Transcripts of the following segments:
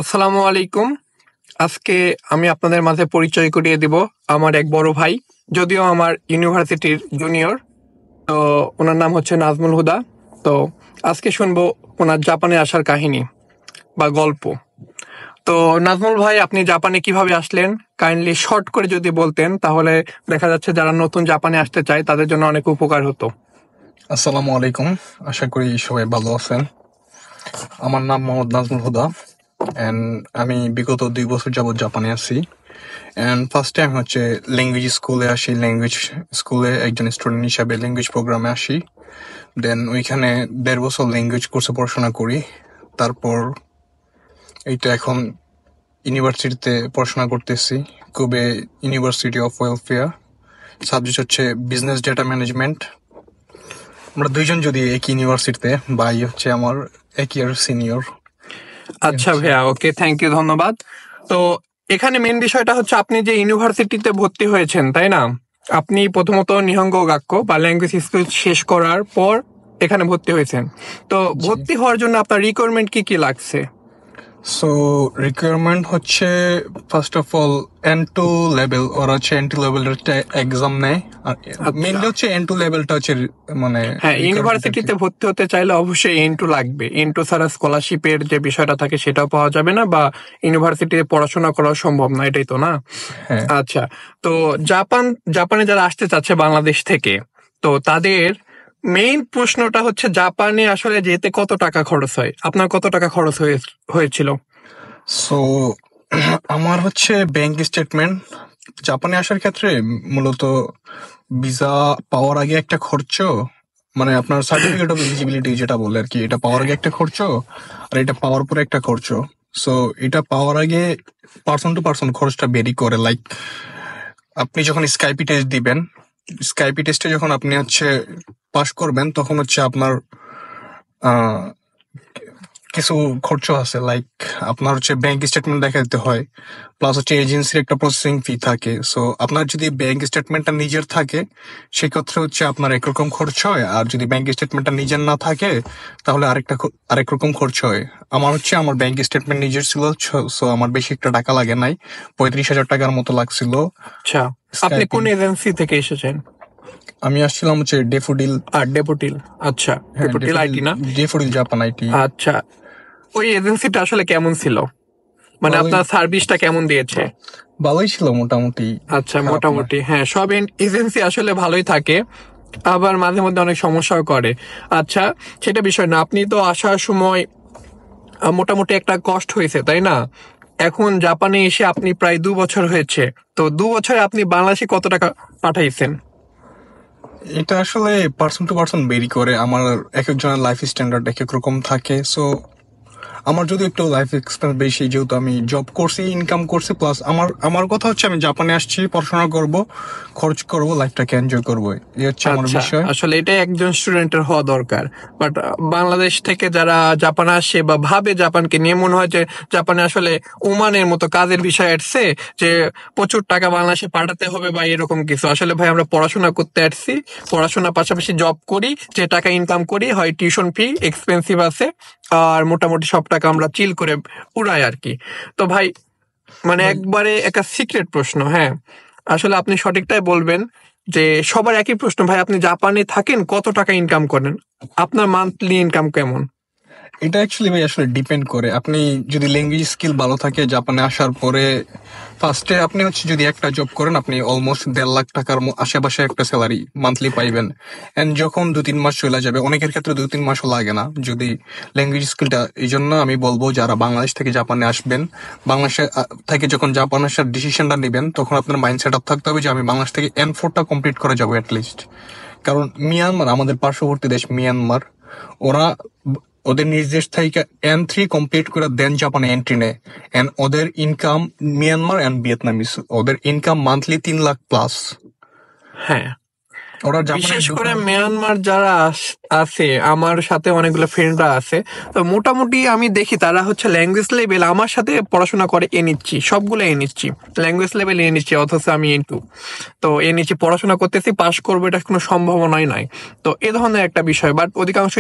আসসালামু আলাইকুম। আজকে আমি আপনাদের মাঝে পরিচয় করিয়ে দিব আমার এক বড় ভাই, যদিও আমার ইউনিভার্সিটির জুনিয়র। তো ওনার নাম হচ্ছে নাজমুল হুদা। তো আজকে শুনবো ওনার জাপানে আসার কাহিনী বা গল্প। তো নাজমুল ভাই, আপনি জাপানে কিভাবে আসলেন কাইন্ডলি শর্ট করে যদি বলতেন, তাহলে দেখা যাচ্ছে যারা নতুন জাপানে আসতে চায় তাদের জন্য অনেক উপকার হতো। আসসালামু আলাইকুম, আশা করি সবাই ভালো আছেন। আমার নাম মোহাম্মদ নাজমুল হুদা অ্যান্ড আমি বিগত 2 বছর যাবৎ জাপানে আছি। অ্যান্ড ফার্স্টে আমি ল্যাঙ্গুয়েজ স্কুলে আসি, ল্যাঙ্গুয়েজ স্কুলে একজন স্টুডেন্ট হিসাবে ল্যাঙ্গুয়েজ প্রোগ্রামে আসি। দেন ওইখানে 1.5 বছর ল্যাঙ্গুয়েজ কোর্সে পড়াশোনা করি। তারপর এইটা এখন ইউনিভার্সিটিতে পড়াশোনা করতেছি, Kobe university of welfare. Subject হচ্ছে বিজনেস ডেটা ম্যানেজমেন্ট। আমরা দুইজন যদি একই ইউনিভার্সিটিতে, ভাই হচ্ছে আমার 1 ইয়ার সিনিয়র। আচ্ছা ভাইয়া, ওকে, থ্যাংক ইউ, ধন্যবাদ। তো এখানে মেন বিষয়টা হচ্ছে আপনি যে ইউনিভার্সিটিতে ভর্তি হয়েছেন, তাই না? আপনি প্রথমত নিহঙ্গ গাক্য বা ল্যাঙ্গুয়েজ স্কুল শেষ করার পর এখানে ভর্তি হয়েছেন। তো ভর্তি হওয়ার জন্য আপনার রিকোয়ারমেন্ট কি কি লাগছে? সো রিকোয়ারমেন্ট হচ্ছে first of all N2 level, ওরা হচ্ছে N2 লেভেলের এক্সাম নেয়। আর মেনলি হচ্ছে N2 লেভেলটা হচ্ছে মানে হ্যাঁ, ইউনিভার্সিটিতে ভর্তি হতে চাইলে অবশ্যই N2 লাগবে। N2 ছাড়া স্কলারশিপের যে বিষয়টা থাকে সেটাও পাওয়া যাবে না, বা ইউনিভার্সিটিতে পড়াশোনা করা সম্ভব না, এটাই তো না? হ্যাঁ। আচ্ছা, তো জাপানে যারা আসতে চাচ্ছে বাংলাদেশ থেকে, তো তাদের মেইন প্রশ্নটা হচ্ছে জাপানে আসলে যেতে কত টাকা খরচ হয়? আপনার কত টাকা খরচ হয়েছিল? সো আমার হচ্ছে ব্যাংক স্টেটমেন্ট। জাপানে আসার ক্ষেত্রে মূলত ভিসা পাওয়ার আগে একটা খরচ, মানে আপনার সার্টিফিকেট অফ এলিজিবিলিটি যেটা বলে আর কি, এটা পাওয়ার আগে একটা খরচ আর এটা পাওয়ার পরে একটা খরচ। সো এটা পাওয়ার আগে পার্সন টু পার্সন খরচটা ভেরি করে। লাইক আপনি যখন স্কাইপি টেস্ট দিবেন, স্কাইপি টেস্টে যখন আপনি পাস করবেন, তখন আপনার কিছু খরচ আছে। লাইক আপনার ব্যাংক স্টেটমেন্ট দেখাতে হয়, প্লাস এজেন্সির একটা প্রসেসিং ফি থাকে। সো আপনার যদি ব্যাংক স্টেটমেন্টটা নিজের থাকে সেক্ষেত্রে আপনার একরকম খরচ হয়, আর যদি ব্যাংক স্টেটমেন্টটা নিজের না থাকে তাহলে আরেক রকম খরচ হয়। আমার ব্যাংক স্টেটমেন্ট নিজের ছিল, সো আমার বেশি একটা টাকা লাগে নাই, 35,000 টাকার মতো লাগছিল। আচ্ছা, আপনি কোন এজেন্সি থেকে এসেছেন? আমি আসছিলাম ডেফোডিল। ডেফোডিল। আচ্ছা, ডেফোডিল আইটি না? Daffodil Japan IT. আচ্ছা, ওই এজেন্সিটা আসলে কেমন ছিল? মানে আপনার সার্ভিসটা কেমন দিয়েছে? ভালোই ছিল মোটামুটি। আচ্ছা, মোটামুটি। হ্যাঁ, সব এজেন্সি আসলে ভালোই থাকে, আবার মাঝে মধ্যে অনেক সমস্যাও করে। আচ্ছা, সেটা বিষয় না। আপনি তো আসার সময় মোটামুটি একটা কষ্ট হয়েছে, তাই না? এখন জাপানে এসে আপনি প্রায় 2 বছর হয়েছে। তো 2 বছরে আপনি বাংলাদেশে কত টাকা পাঠাইছেন? এটা আসলে পার্সন টু পার্সন ভেরি করে। আমার এক একজনের লাইফ স্ট্যান্ডার্ড এক এক রকম থাকে। সো আমার যদি একটু লাইফ এক্সপেন্স বেশি, যেহেতু আমি জব করছি, ইনকাম করছি, প্লাস আমার কথা হচ্ছে আমি জাপানে আসছি, পড়াশোনা করব, খরচ করব, লাইফটাকে এনজয় করবো, এই হচ্ছে আমার বিষয়। আসলে এটাই একজন স্টুডেন্টের হওয়া দরকার। বাট বাংলাদেশ থেকে যারা জাপানে আসে বা ভাবে জাপানকে নিয়ে, মনে হয় যে জাপানে আসলে ওমানের মতো কাজের বিষয় আসছে, যে প্রচুর টাকা বাংলাদেশে পাঠাতে হবে বা এরকম কিছু। আসলে ভাই, আমরা পড়াশোনা করতে আসছি, পড়াশোনার পাশাপাশি জব করি, যে টাকা ইনকাম করি, হয় টিউশন ফি এক্সপেন্সিভ আছে, আর মোটামুটি সব টাকা আমরা চিল করে উড়াই আর কি। তো ভাই, মানে একবারে একটা সিক্রেট প্রশ্ন, হ্যাঁ, আসলে আপনি সঠিকটাই বলবেন, যে সবার একই প্রশ্ন, ভাই আপনি জাপানে থাকেন, কত টাকা ইনকাম করেন? আপনার মান্থলি ইনকাম কেমন? এটা অ্যাকচুয়ালি ভাই আসলে ডিপেন্ড করে। আপনি যদি ল্যাঙ্গুয়েজ স্কিল ভালো থাকে, জাপানে আসার পরে ফার্স্টে আপনি যদি একটা জব করেন, আপনি অলমোস্ট 1.5 লাখ টাকার আশেপাশে একটা স্যালারি মান্থলি পাইবেন। এন্ড যখন 2-3 মাস চলে যাবে, অনেকের ক্ষেত্রে 2-3 মাসও লাগে না যদি ল্যাঙ্গুয়েজ স্কিলটা। এই জন্য আমি বলবো যারা বাংলাদেশ থেকে জাপানে আসবেন, বাংলাদেশে থেকে যখন জাপান আসার ডিসিশনটা নেবেন, তখন আপনার মাইন্ড সেট আপ থাকতে হবে যে আমি বাংলাদেশ থেকে N4টা কমপ্লিট করে যাবো অ্যাটলিস্ট। কারণ মিয়ানমার, আমাদের পার্শ্ববর্তী দেশ মিয়ানমার, ওরা ওদের নিজ দেশ থেকে N3 কমপ্লিট করে দেন জাপানে এন্ট্রি নেয়। এন্ড ওদের ইনকাম, মিয়ানমার এন্ড ভিয়েতনামিস, ওদের ইনকাম মান্থলি 3 লাখ প্লাস। হ্যাঁ, ওরা বিশেষ করে মিয়ানমার যারা আছে, আমার সাথে অনেকগুলো ফ্রেন্ডরা আছে, তো মোটামুটি আমি দেখি তারা হচ্ছে ল্যাঙ্গুয়েজ লেভেল আমার সাথে পড়াশোনা করে নিচ্ছি, সবগুলো নিচ্ছি, ল্যাঙ্গুয়েজ লেভেল নিচ্ছি, অথচ আমি N2। তো নিচ্ছি, পড়াশোনা করতেছি, পাশ করবো, এটা কোনো সম্ভাবনাই নাই। তো এ ধরনের একটা বিষয়। বাট অধিকাংশ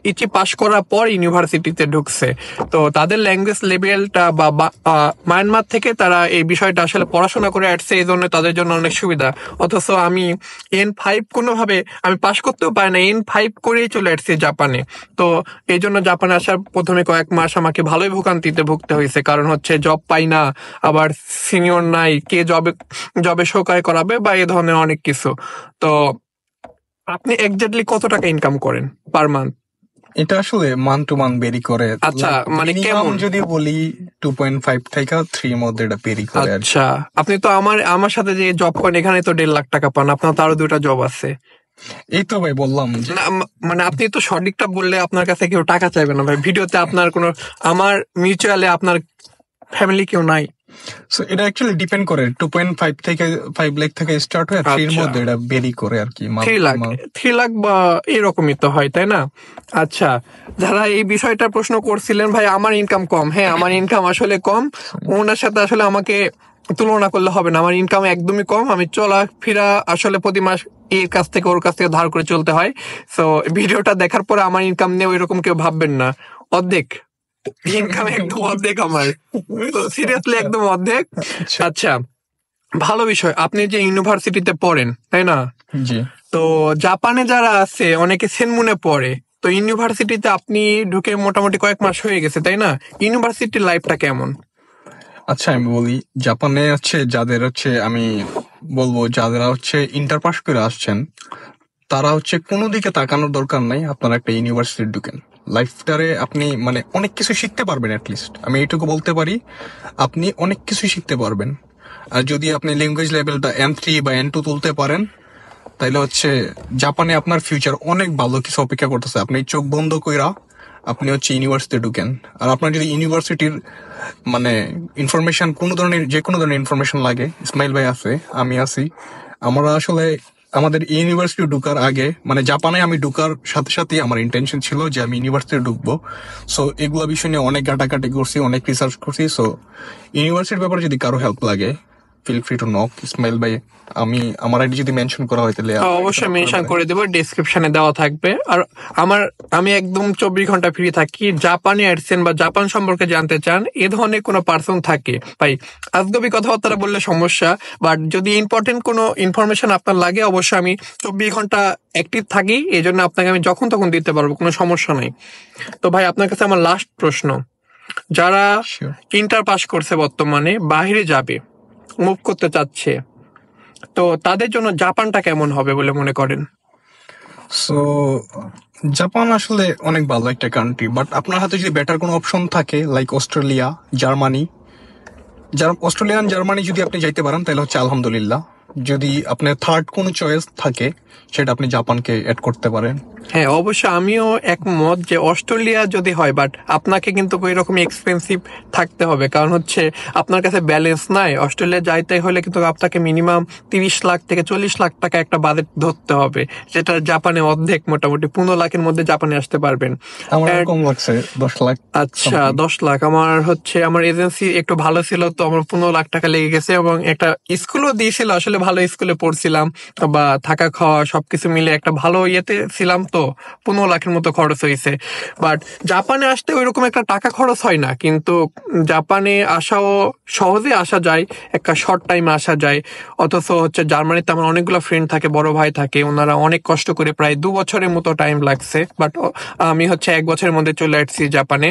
ইচি পাশ করার পর ইউনিভার্সিটিতে ঢুকছে, তো তাদের ল্যাঙ্গুয়েজ লেভেলটা মায়ানমার থেকে তারা এই বিষয়টা আসলে পড়াশোনা করে আসছে, এই জন্য তাদের জন্য অনেক সুবিধা। অথচ আমি N5 কোনোভাবে আমি পাশ করতেও পারি না, N5 করেই চলে আসছি জাপানে। তো এই জন্য জাপানে আসার প্রথমে কয়েক মাস আমাকে ভালোই ভোগান্তিতে ভুগতে হয়েছে, কারণ হচ্ছে জব পাই না, আবার সিনিয়র নাই, কে জবে সহকারী করাবে বা এ ধরনের অনেক কিছু। তো আপনি এক্স্যাক্টলি কত টাকা ইনকাম করেন পার মান্থ? এটা আসলে মান টু মান বেরি করে। আচ্ছা, মানে Minimum কেমন? যদি বলি 2.5 থেকে 3 মধ্যে এটা বেরি করে আর কি। আচ্ছা, আপনি তো আমার সাথে যে জব করেন এখানে তো 1.5 লাখ টাকা পান, আপনার তো আরো 2টা জব আছে। এই তো ভাই বললাম যে না মানে আপনি তো সঠিকটা বললে আপনার কাছে কেউ টাকা চাইবে না ভাই। ভিডিওতে আপনার কোনো, আমার মিউচুয়ালে আপনার ফ্যামিলি কেউ নাই। so এটা অ্যাকচুয়ালি ডিপেন্ড করে 2.5 থেকে 5 লাখ থেকে স্টার্ট হয়, 3 এর আচ্ছা। মধ্যে এটা বেরি করে আর কি। 3 লাখ বা এরকমই তো হয়, তাই না? আচ্ছা, যারা এই বিষয়টা প্রশ্ন করছিলেন ভাই আমার ইনকাম কম, হ্যাঁ আমার ইনকাম আসলে কম, ওনার সাথে আসলে আমাকে তুলনা করলে হবে না, আমার ইনকাম একদমই কম। আমি চলাফেরা আসলে প্রতি মাস এর কাছ থেকে ওর কাছ থেকে ধার করে চলতে হয়। তো ভিডিওটা দেখার পরে আমার ইনকাম নিয়ে ওইরকম কেউ ভাববেন না, অর্ধেক ইনকাম, একদম অর্ধেক আমার, তো সিরিয়াসলি একদম অর্ধেক। আচ্ছা, ভালো বিষয়, আপনি যে ইউনিভার্সিটিতে পড়েন তাই না? জি। তো জাপানে যারা আছে অনেকে সেনমুনে পড়ে, তো ইউনিভার্সিটিতে আপনি ঢুকে মোটামুটি কয়েক মাস হয়ে গেছে তাই না? ইউনিভার্সিটির লাইফটা কেমন? আচ্ছা আমি বলি, জাপানে হচ্ছে যাদের হচ্ছে আমি বলবো যারা হচ্ছে ইন্টার পাস করে আসছেন, তারা হচ্ছে কোনো দিকে তাকানোর দরকার নাই, আপনারা একটা ইউনিভার্সিটি ঢুকেন। লাইফটারে আপনি মানে অনেক কিছু শিখতে পারবেন, অ্যাটলিস্ট আমি এইটুকু বলতে পারি, আপনি অনেক কিছু শিখতে পারবেন। আর যদি আপনি ল্যাঙ্গুয়েজ লেভেলটা N3 বা N2 তুলতে পারেন, তাইলে হচ্ছে জাপানে আপনার ফিউচার অনেক ভালো কিছু অপেক্ষা করতেছে। আপনি চোখ বন্ধ কইরা আপনি হচ্ছে ইউনিভার্সিটি ঢুকেন। আর আপনার যদি ইউনিভার্সিটির মানে ইনফরমেশন, কোনো ধরনের যে কোনো ধরনের ইনফরমেশন লাগে, ইসমাইল ভাই আছে, আমি আছি। আমরা আসলে আমাদের ইউনিভার্সিটি ঢুকার আগে মানে জাপানে আমি ঢুকার সাথে সাথে আমার ইন্টেনশন ছিল যে আমি ইউনিভার্সিটি ঢুকবো। সো এগুলো বিষয় নিয়ে অনেক ঘাটাঘাটি করছি, অনেক রিসার্চ করছি। সো ইউনিভার্সিটির ব্যাপারে যদি কারো হেল্প লাগে, feel free to knock Ismail ভাই। আমি আমার আইডি যদি মেনশন করা হয় তাহলে অবশ্যই মেনশন করে দেবো, ডেসক্রিপশনে দেওয়া থাকবে। আর আমি একদম 24 ঘন্টা ফ্রি থাকি। জাপানে আসছেন বা জাপান সম্পর্কে জানতে চান, এ ধরনের কোনো পার্সন থাকে ভাই, আজগবি কথাবার্তা বললে সমস্যা, বাট যদি ইম্পর্টেন্ট কোনো ইনফরমেশন আপনার লাগে অবশ্যই আমি 24 ঘন্টা অ্যাক্টিভ থাকি, এই জন্য আপনাকে আমি যখন তখন দিতে পারবো, কোনো সমস্যা নাই। তো ভাই আপনার কাছে আমার লাস্ট প্রশ্ন, যারা Sure. ইন্টার পাস করছে বর্তমানে বাইরে যাবে, মুভ করতে চাচ্ছে, তো তাদের জন্য জাপানটা কেমন হবে বলে মনে করেন? সো জাপান আসলে অনেক ভালো একটা কান্ট্রি, বাট আপনার হাতে যদি বেটার কোনো অপশন থাকে like Australia, Germany, Australian Germany যদি আপনি যাইতে পারেন তাহলে হচ্ছে আলহামদুলিল্লাহ। যদি আপনার থার্ড কোনো চয়েস থাকে সেটা আপনি জাপানকে অ্যাড করতে পারেন। হ্যাঁ অবশ্যই আমিও একমত যে অস্ট্রেলিয়া যদি হয়, বাট আপনাকে কিন্তু ওই রকম এক্সপেন্সিভ থাকতে হবে, কারণ হচ্ছে আপনার কাছে ব্যালেন্স নাই। অস্ট্রেলিয়া যাইতে হলে কিন্তু আপনাকে মিনিমাম 30 লাখ থেকে 40 লাখ টাকা একটা বাজেট ধরতে হবে, যেটা জাপানে অর্ধেক, মোটামুটি 15 লাখের মধ্যে জাপানে আসতে পারবেন। আমার And- কম লাগছে 10 লাখ। আচ্ছা 10 লাখ, আমার এজেন্সি একটু ভালো ছিল তো আমার 15 লাখ টাকা লেগে গেছে, এবং একটা স্কুলও দিয়েছিল, আসলে ভালো স্কুলে পড়ছিলাম বা থাকা খাওয়া সবকিছু মিলে একটা ভালো ইয়েতে ছিলাম, তো 15 লাখের মতো খরচ হয়েছে। বাট জাপানে আসতে ওইরকম একটা টাকা খরচ হয় না, কিন্তু জাপানে আসাও সহজে আসা যায়, একটা শর্ট টাইমে আসা যায়। অথচ হচ্ছে জার্মানিতে আমার অনেকগুলো ফ্রেন্ড থাকে, বড় ভাই থাকে, ওনারা অনেক কষ্ট করে প্রায় 2 বছরের মতো টাইম লাগছে, বাট আমি হচ্ছে 1 বছরের মধ্যে চলে আসছি জাপানে।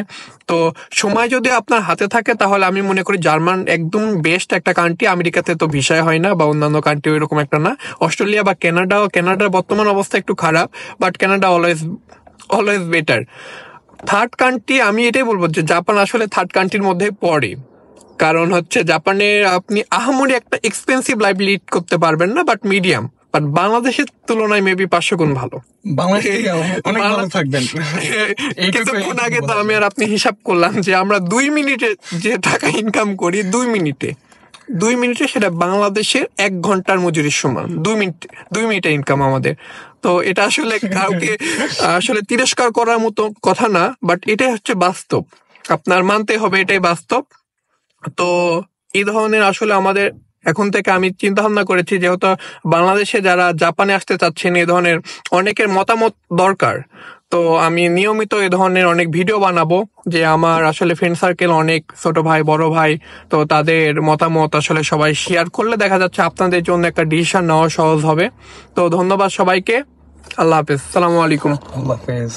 তো সময় যদি আপনার হাতে থাকে তাহলে আমি মনে করি জার্মান একদম বেস্ট একটা কান্ট্রি। আমেরিকাতে তো ভিসায় হয় না, বা অন্যান্য কান্ট্রি ওইরকম একটা না। অস্ট্রেলিয়া বা কানাডার বর্তমান অবস্থা একটু খারাপ, but Canada always always better. Third country আমি এটাই বলবো যে জাপান আসলে থার্ড কান্ট্রির মধ্যে পড়ে, কারণ হচ্ছে জাপানে আপনি আহামরি একটা এক্সপেন্সিভ লাইফ লিড করতে পারবেন না, বাট মিডিয়াম, বাট বাংলাদেশের তুলনায় মেবি 500 গুণ ভালো। বাংলাদেশ থেকে অনেক ভালো থাকবেন। কিছুক্ষণ আগে তো আমি আর আপনি হিসাব করলাম যে আমরা 2 মিনিটে যে টাকা ইনকাম করি, 2 মিনিটে সেটা বাংলাদেশের 1 ঘন্টার মজুরির সমান। 2 মিনিটের ইনকাম আমাদের। তো এটা আসলে কাউকে আসলে তিরস্কার করার মতো কথা না, বাট এটাই হচ্ছে বাস্তব, আপনার মানতে হবে, এটাই বাস্তব। তো এই ধরনের আসলে আমাদের এখন থেকে আমি চিন্তা ভাবনা করেছি, যেহেতু বাংলাদেশে যারা জাপানে আসতে চাচ্ছেন এই ধরনের অনেকের মতামত দরকার। তো আমি নিয়মিত এই ধরনের অনেক ভিডিও বানাবো, যে আমার আসলে ফ্রেন্ড সার্কেল অনেক ছোট ভাই বড় ভাই, তো তাদের মতামত আসলে সবাই শেয়ার করলে দেখা যাচ্ছে আপনাদের জন্য একটা ডিসিশন নেওয়া সহজ হবে। তো ধন্যবাদ সবাইকে, আল্লাহ হাফেজ, আসসালামু আলাইকুম। আল্লাহ হাফেজ।